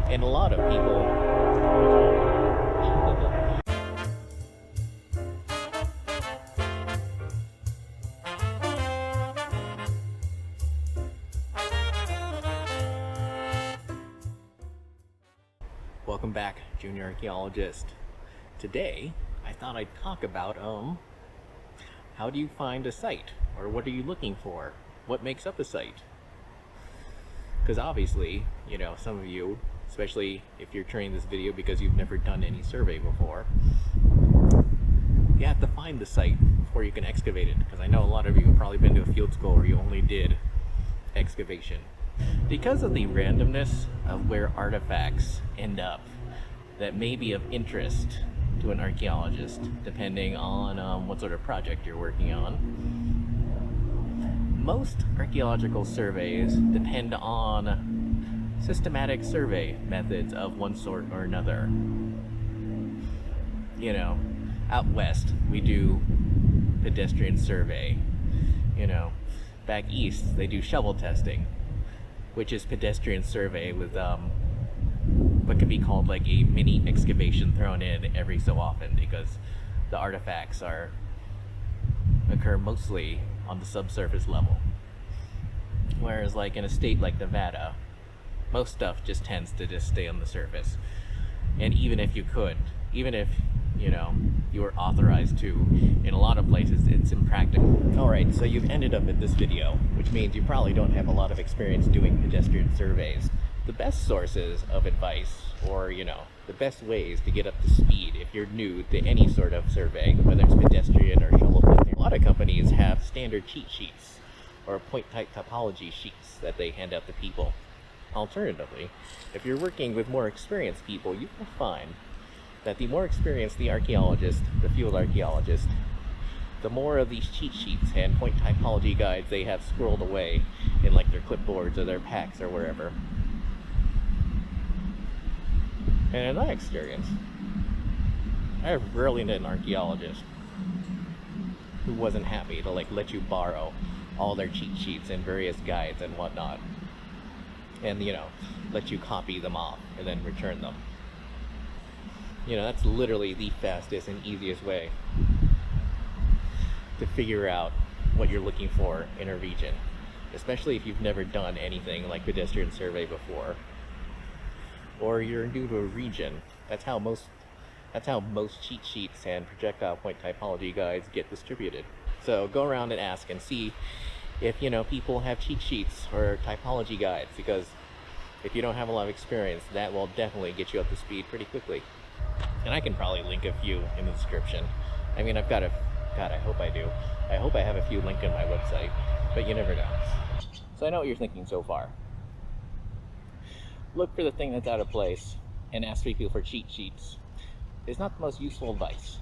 And a lot of people Welcome back, Junior Archaeologist. Today, I thought I'd talk about, how do you find a site? Or what are you looking for? What makes up a site? Because obviously, you know, some of you, especially if you're turning this video because you've never done any survey before, you have to find the site before you can excavate it. Because I know a lot of you have probably been to a field school where you only did excavation. Because of the randomness of where artifacts end up that may be of interest to an archaeologist, depending on what sort of project you're working on, most archaeological surveys depend on systematic survey methods of one sort or another. You know, out west we do pedestrian survey. You know, back east they do shovel testing, which is pedestrian survey with what could be called like a mini excavation thrown in every so often, because the artifacts occur mostly on the subsurface level. Whereas like in a state like Nevada, most stuff just tends to just stay on the surface. And even if you could, even if, you know, you were authorized to, in a lot of places it's impractical. Alright, so you've ended up at this video, which means you probably don't have a lot of experience doing pedestrian surveys. The best sources of advice, or, you know, the best ways to get up to speed if you're new to any sort of survey, whether it's pedestrian or shovel testing. A lot of companies have standard cheat sheets or point type topology sheets that they hand out to people. Alternatively, if you're working with more experienced people, you will find that the more experienced the archaeologist, the field archaeologist, the more of these cheat sheets and point typology guides they have squirreled away in like their clipboards or their packs or wherever. And in my experience, I have rarely met an archaeologist who wasn't happy to like let you borrow all their cheat sheets and various guides and whatnot, and, you know, let you copy them off and then return them. You know, that's literally the fastest and easiest way to figure out what you're looking for in a region, especially if you've never done anything like pedestrian survey before, or you're new to a region. That's how most cheat sheets and projectile point typology guides get distributed. So go around and ask and see if, you know, people have cheat sheets or typology guides, because if you don't have a lot of experience, that will definitely get you up to speed pretty quickly. And I can probably link a few in the description. I mean, I've got a, God, I hope I do. I hope I have a few linked on my website, but you never know. So I know what you're thinking so far. Look for the thing that's out of place and ask people for cheat sheets. It's not the most useful advice.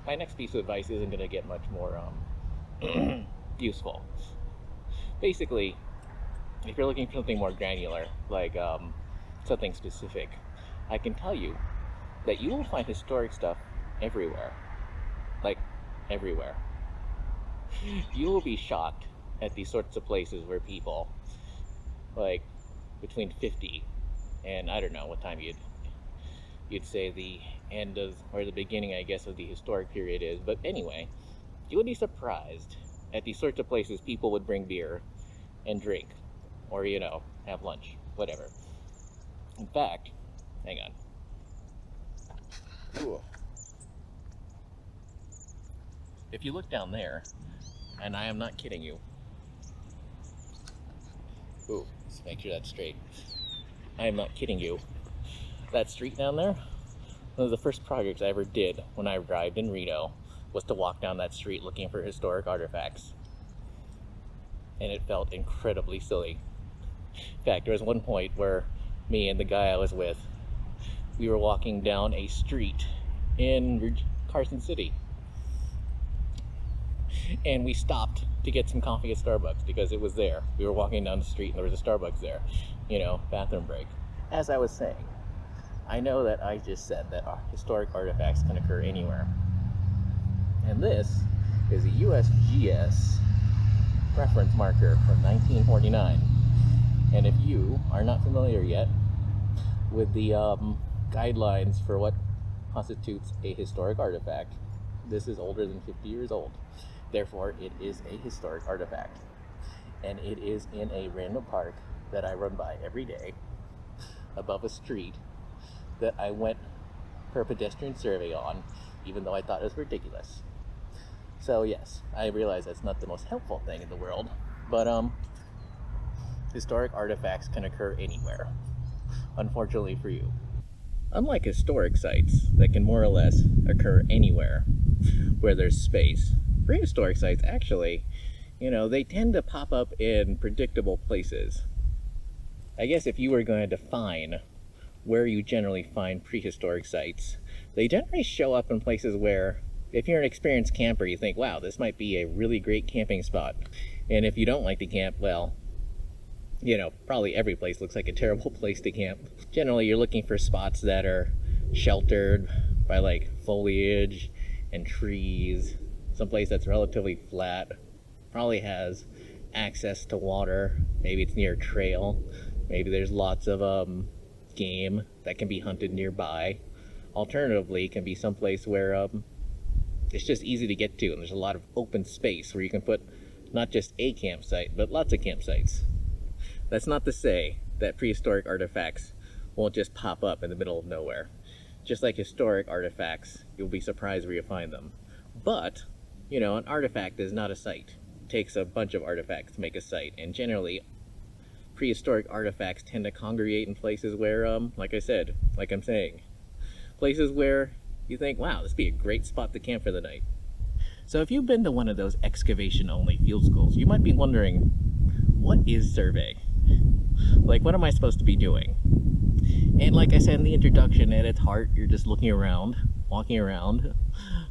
My next piece of advice isn't going to get much more useful. Basically, if you're looking for something more granular, like something specific, I can tell you that you will find historic stuff everywhere. Like, everywhere. You will be shocked at these sorts of places where people, like, between 50 and I don't know what time you'd say the end of, or the beginning, I guess, of the historic period is, but anyway, you would be surprised at these sorts of places people would bring beer and drink, or, you know, have lunch, whatever. In fact, hang on. Ooh. If you look down there, and I am not kidding you. Ooh, let's make sure that's straight. I am not kidding you. That street down there, one of the first projects I ever did when I arrived in Reno was to walk down that street looking for historic artifacts. And it felt incredibly silly. In fact, there was one point where me and the guy I was with, we were walking down a street in Carson City. And we stopped to get some coffee at Starbucks because it was there. We were walking down the street and there was a Starbucks there. You know, bathroom break. As I was saying, I know that I just said that historic artifacts can occur anywhere. And this is a USGS reference marker from 1949. And if you are not familiar yet, with the guidelines for what constitutes a historic artifact. This is older than 50 years old. Therefore, it is a historic artifact. And it is in a random park that I run by every day above a street that I went for a pedestrian survey on, even though I thought it was ridiculous. So yes, I realize that's not the most helpful thing in the world, but historic artifacts can occur anywhere, unfortunately for you. Unlike historic sites that can more or less occur anywhere where there's space, prehistoric sites actually, they tend to pop up in predictable places. I guess if you were going to define where you generally find prehistoric sites, they generally show up in places where, if you're an experienced camper, you think, wow, this might be a really great camping spot. And if you don't like to camp, well, probably every place looks like a terrible place to camp. Generally, you're looking for spots that are sheltered by like foliage and trees, someplace that's relatively flat, probably has access to water, maybe it's near a trail, maybe there's lots of game that can be hunted nearby. Alternatively, it can be someplace where it's just easy to get to, and there's a lot of open space where you can put not just a campsite, but lots of campsites. That's not to say that prehistoric artifacts won't just pop up in the middle of nowhere. Just like historic artifacts, you'll be surprised where you find them. But, an artifact is not a site. It takes a bunch of artifacts to make a site, and generally, prehistoric artifacts tend to congregate in places where, like I'm saying, places where you think, wow, this would be a great spot to camp for the night. So if you've been to one of those excavation-only field schools, you might be wondering, what is survey? Like, what am I supposed to be doing? And like I said in the introduction, at its heart, you're just looking around, walking around,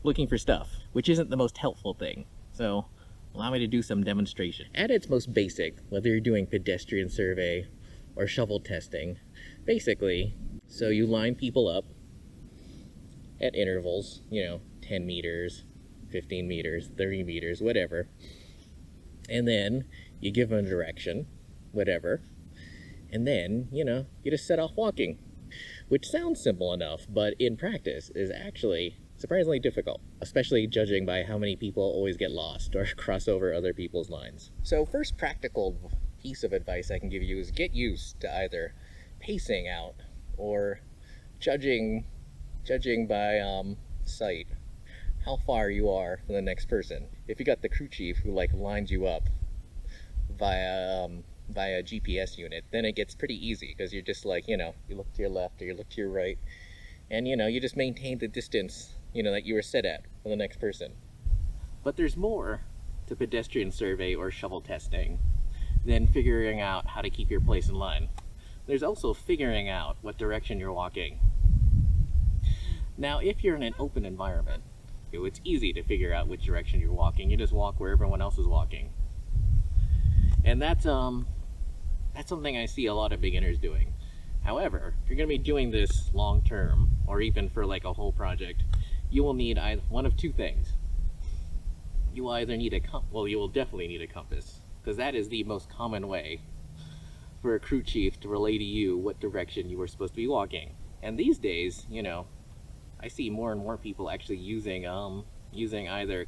looking for stuff, which isn't the most helpful thing. So allow me to do some demonstration. At its most basic, whether you're doing pedestrian survey or shovel testing, basically, so you line people up at intervals, 10 meters, 15 meters, 30 meters, whatever. And then you give them a direction, whatever. And then, you just set off walking, which sounds simple enough, but in practice is actually surprisingly difficult, especially judging by how many people always get lost or cross over other people's lines. So first practical piece of advice I can give you is get used to either pacing out or judging by sight how far you are from the next person. If you got the crew chief who lines you up via GPS unit, then it gets pretty easy, because you're just you look to your left or you look to your right, and you just maintain the distance that you were set at for the next person. But there's more to pedestrian survey or shovel testing than figuring out how to keep your place in line. There's also figuring out what direction you're walking. Now, if you're in an open environment, it's easy to figure out which direction you're walking. You just walk where everyone else is walking. And that's something I see a lot of beginners doing. However, if you're going to be doing this long term, or even for a whole project, you will need one of two things. You will either need you will definitely need a compass, because that is the most common way for a crew chief to relay to you what direction you were supposed to be walking. And these days, I see more and more people actually using either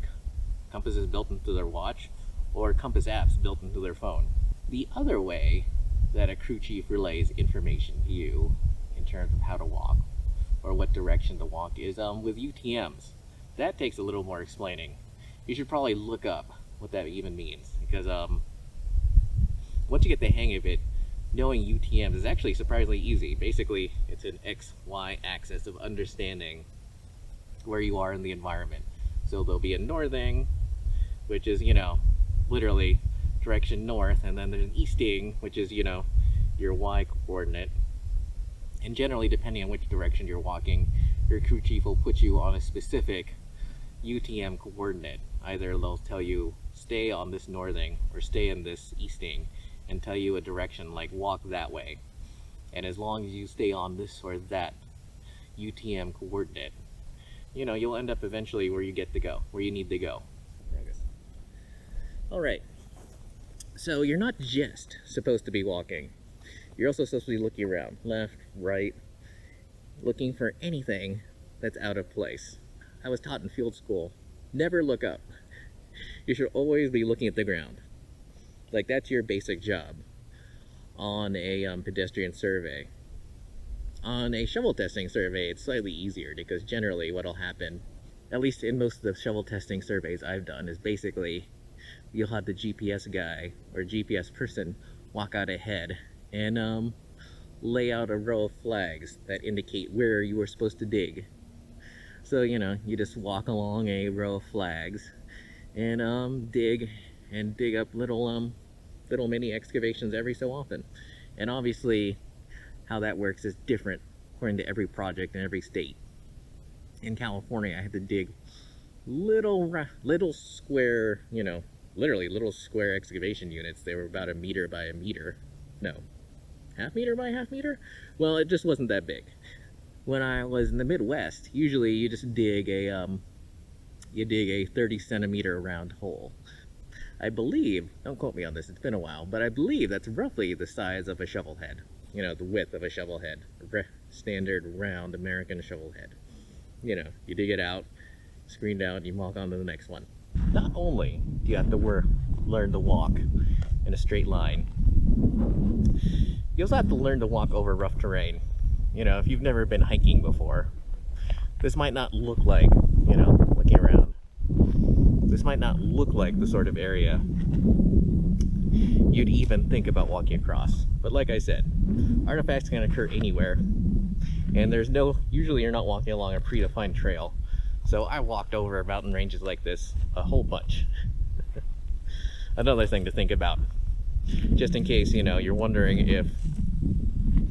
compasses built into their watch or compass apps built into their phone. The other way that a crew chief relays information to you in terms of how to walk or what direction to walk is with UTMs. That takes a little more explaining. You should probably look up what that even means, because once you get the hang of it, knowing UTMs is actually surprisingly easy. Basically, it's an X-Y axis of understanding where you are in the environment. So there'll be a northing, which is, literally direction north, and then there's an easting, which is, your Y coordinate. And generally, depending on which direction you're walking, your crew chief will put you on a specific UTM coordinate. Either they'll tell you stay on this northing or stay in this easting, and tell you a direction like walk that way. And as long as you stay on this or that UTM coordinate, you'll end up eventually where you need to go. All right. So you're not just supposed to be walking. You're also supposed to be looking around, left, right, looking for anything that's out of place. I was taught in field school, never look up. You should always be looking at the ground. Like, that's your basic job on a pedestrian survey. On a shovel testing survey, it's slightly easier because generally what'll happen, at least in most of the shovel testing surveys I've done, is basically you'll have the GPS guy or GPS person walk out ahead and lay out a row of flags that indicate where you were supposed to dig. So, you know, you just walk along a row of flags and dig up little mini excavations every so often. And obviously how that works is different according to every project in every state. In California, I had to dig little square, you know, literally little square excavation units. They were about 1 meter by 1 meter. No, 1/2 meter by 1/2 meter? Well, it just wasn't that big. When I was in the Midwest, usually you just dig a 30 centimeter round hole. I believe, don't quote me on this, it's been a while, but I believe that's roughly the size of a shovel head. You know, the width of a shovel head. Standard round American shovel head. You know, you dig it out, screened out, you walk on to the next one. Not only do you have to learn to walk in a straight line, you also have to learn to walk over rough terrain. You know, if you've never been hiking before, this might not look like, you know, looking around, this might not look like the sort of area you'd even think about walking across. But like I said, artifacts can occur anywhere, and usually you're not walking along a predefined trail. So I walked over mountain ranges like this a whole bunch. Another thing to think about, just in case, you know, you're wondering if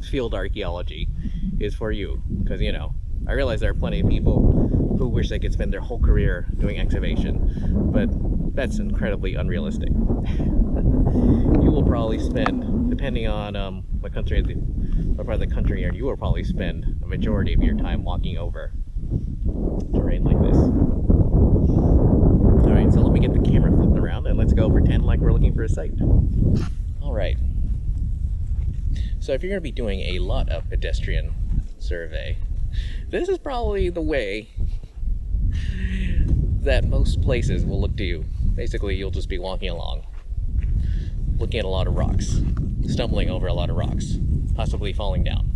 field archaeology is for you, because, you know, I realize there are plenty of people who wish they could spend their whole career doing excavation, but that's incredibly unrealistic. You will probably spend, depending on what part of the country you're in, you will probably spend a majority of your time walking over terrain like this. Alright, so let me get the camera flipped around and let's go pretend like we're looking for a site. Alright. So if you're going to be doing a lot of pedestrian survey, this is probably the way that most places will look to you. Basically, you'll just be walking along, looking at a lot of rocks, stumbling over a lot of rocks, possibly falling down.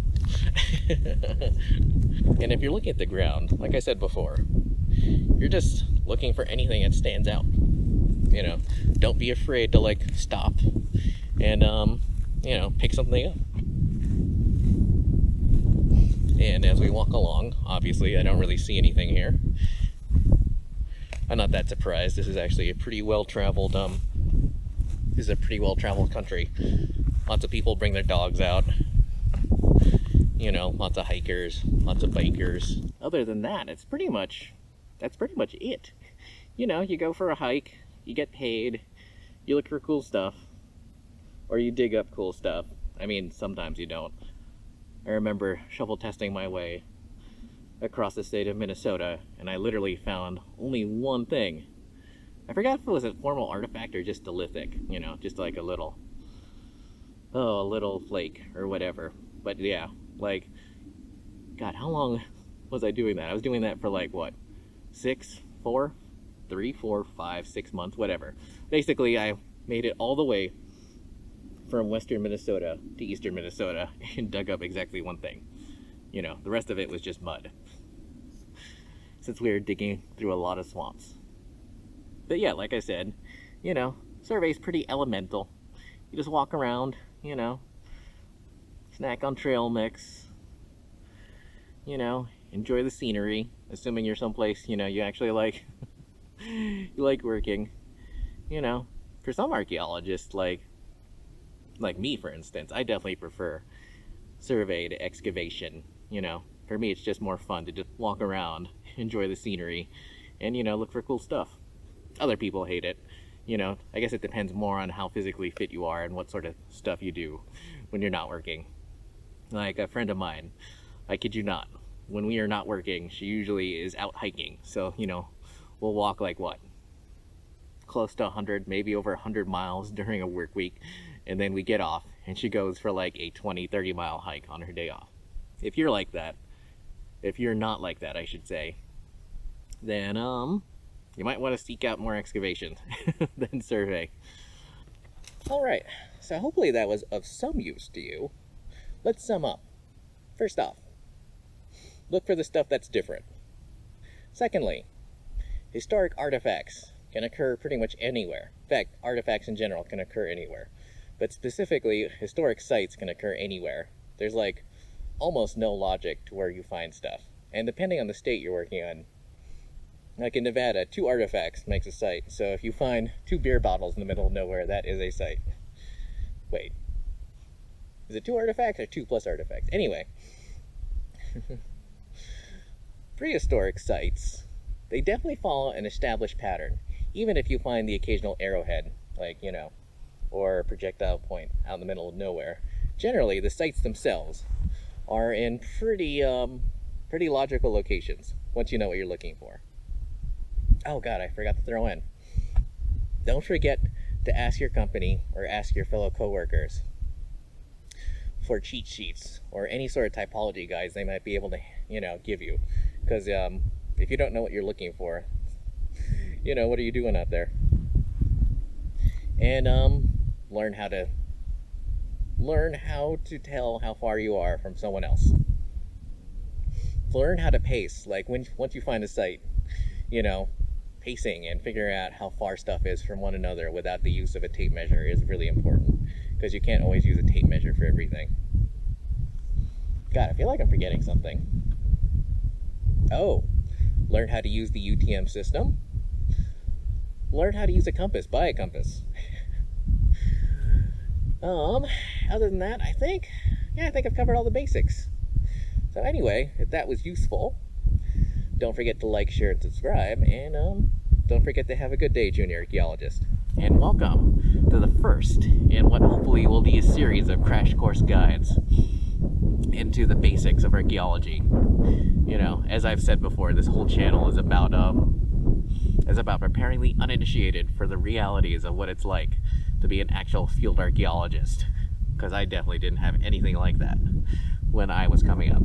And if you're looking at the ground, like I said before, you're just looking for anything that stands out. You know, don't be afraid to like stop and you know, pick something up. And as we walk along, obviously I don't really see anything here. I'm not that surprised. This is actually a pretty well-traveled country. Lots of people bring their dogs out. You know, lots of hikers, lots of bikers. Other than that, that's pretty much it. You know, you go for a hike, you get paid, you look for cool stuff, or you dig up cool stuff. I mean, sometimes you don't. I remember shovel testing my way across the state of Minnesota, and I literally found only one thing. I forgot if it was a formal artifact or just a lithic, you know, just like a little flake or whatever. But yeah, like, God, how long was I doing that? I was doing that for like, what, 6 months, whatever. Basically, I made it all the way from western Minnesota to eastern Minnesota and dug up exactly one thing. You know, the rest of it was just mud, since we were digging through a lot of swamps. But yeah, like I said, you know, survey's pretty elemental. You just walk around, you know, snack on trail mix, you know, enjoy the scenery, assuming you're someplace, you know, you actually like, you like working. You know, for some archaeologists, like me, for instance, I definitely prefer survey to excavation. You know, for me, it's just more fun to just walk around, enjoy the scenery, and, you know, look for cool stuff. Other people hate it. You know, I guess it depends more on how physically fit you are and what sort of stuff you do when you're not working. Like a friend of mine, I kid you not, when we are not working, she usually is out hiking. So, you know, we'll walk like what? Close to 100, maybe over 100 miles during a work week. And then we get off and she goes for like a 20-30 mile hike on her day off. If you're like that, if you're not like that, I should say, then you might want to seek out more excavations than survey. Alright, so hopefully that was of some use to you. Let's sum up. First off, look for the stuff that's different. Secondly, historic artifacts can occur pretty much anywhere. In fact, artifacts in general can occur anywhere. But specifically, historic sites can occur anywhere. There's like almost no logic to where you find stuff. And depending on the state you're working on, like in Nevada, 2 artifacts makes a site. So if you find 2 beer bottles in the middle of nowhere, that is a site. Wait. Is it 2 artifacts or 2 plus artifacts? Anyway. Prehistoric sites, they definitely follow an established pattern. Even if you find the occasional arrowhead, like, you know, or projectile point out in the middle of nowhere. Generally, the sites themselves are in pretty logical locations, once you know what you're looking for. Oh god, I forgot to throw in. Don't forget to ask your company or ask your fellow coworkers for cheat sheets or any sort of typology guides they might be able to, you know, give you. Because if you don't know what you're looking for, you know, what are you doing out there? And learn how to tell how far you are from someone else. Learn how to pace. Like once you find a site, you know, pacing and figuring out how far stuff is from one another without the use of a tape measure is really important, because you can't always use a tape measure for everything. God, I feel like I'm forgetting something. Oh, learn how to use the UTM system. Learn how to use a compass. Buy a compass. Other than that, I think I've covered all the basics. So anyway, if that was useful, don't forget to like, share, and subscribe, and don't forget to have a good day, junior archaeologist. And welcome to the first in what hopefully will be a series of crash course guides into the basics of archaeology. You know, as I've said before, this whole channel is about preparing the uninitiated for the realities of what it's like to be an actual field archaeologist, because I definitely didn't have anything like that when I was coming up.